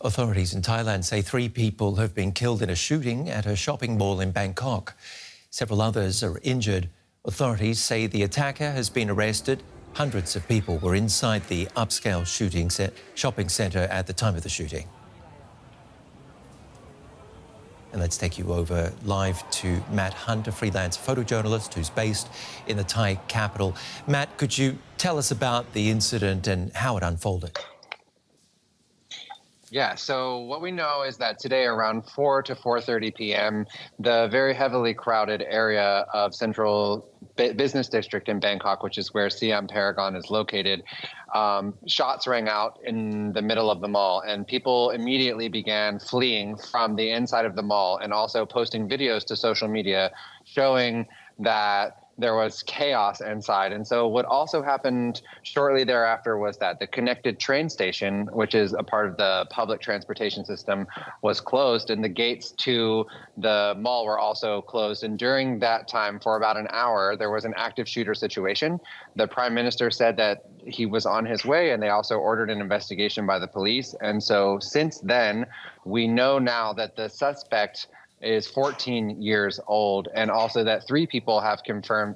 Authorities in Thailand say 3 people have been killed in a shooting at a shopping mall in Bangkok. Several others are injured. Authorities say the attacker has been arrested. Hundreds of people were inside the upscale shopping centre at the time of the shooting. And let's take you over live to Matt Hunt, a freelance photojournalist who's based in the Thai capital. Matt, could you tell us about the incident and how it unfolded? Yeah, so what we know is that today around 4 to 4:30 p.m., the very heavily crowded area of Central Business District in Bangkok, which is where Siam Paragon is located, shots rang out in the middle of the mall, and people immediately began fleeing from the inside of the mall and also posting videos to social media showing that there was chaos inside. And so what also happened shortly thereafter was that the connected train station, which is a part of the public transportation system, was closed, and the gates to the mall were also closed. And during that time, for about an hour, there was an active shooter situation. The Prime Minister said that he was on his way, and they also ordered an investigation by the police. And so since then, we know now that the suspect is 14 years old, and also that 3 people have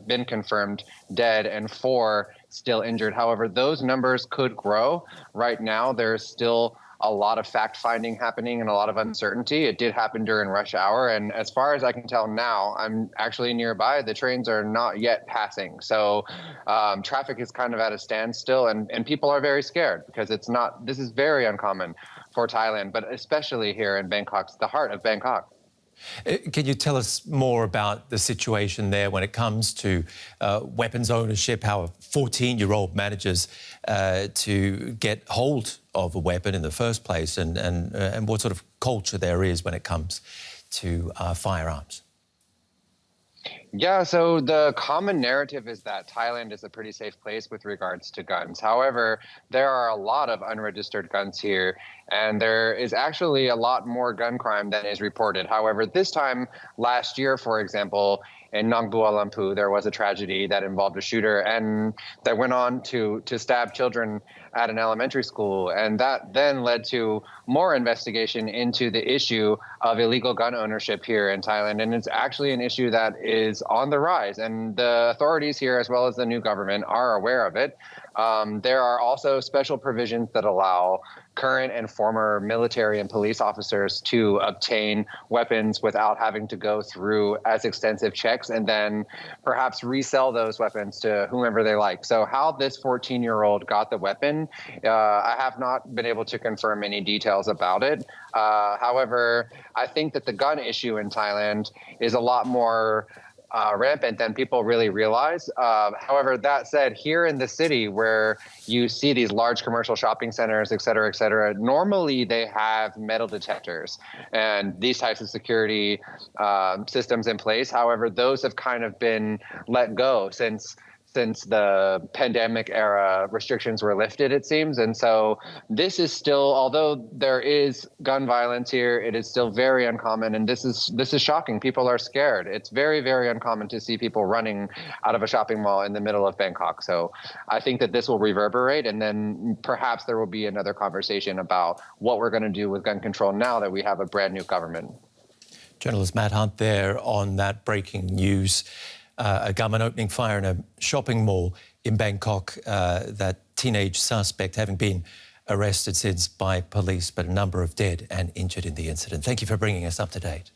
been confirmed dead and 4 still injured. However, those numbers could grow. Right now, there's still a lot of fact-finding happening and a lot of uncertainty. It did happen during rush hour, and as far as I can tell now, I'm actually nearby. The trains are not yet passing. So traffic is kind of at a standstill, and people are very scared because this is very uncommon for Thailand, but especially here in Bangkok, the heart of Bangkok. Can you tell us more about the situation there when it comes to weapons ownership, how a 14-year-old manages to get hold of a weapon in the first place, and what sort of culture there is when it comes to firearms? Yeah, so the common narrative is that Thailand is a pretty safe place with regards to guns. However, there are a lot of unregistered guns here, and there is actually a lot more gun crime than is reported. However, this time last year, for example, in Nong Bua Lampu, there was a tragedy that involved a shooter and that went on to stab children at an elementary school. And that then led to more investigation into the issue of illegal gun ownership here in Thailand. And it's actually an issue that is on the rise. And the authorities here, as well as the new government, are aware of it. There are also special provisions that allow current and former military and police officers to obtain weapons without having to go through as extensive checks and then perhaps resell those weapons to whomever they like. So how this 14-year-old got the weapon, I have not been able to confirm any details about it. However, I think that the gun issue in Thailand is a lot more rampant than people really realize. However, that said, here in the city where you see these large commercial shopping centers, et cetera, normally they have metal detectors and these types of security systems in place. However, those have kind of been let go since the pandemic era restrictions were lifted, it seems. And so this is still, although there is gun violence here, it is still very uncommon. And this is shocking. People are scared. It's very, very uncommon to see people running out of a shopping mall in the middle of Bangkok. So I think that this will reverberate, and then perhaps there will be another conversation about what we're going to do with gun control now that we have a brand new government. Journalist Matt Hunt there on that breaking news. A gunman opening fire in a shopping mall in Bangkok, that teenage suspect having been arrested since by police, but a number of dead and injured in the incident. Thank you for bringing us up to date.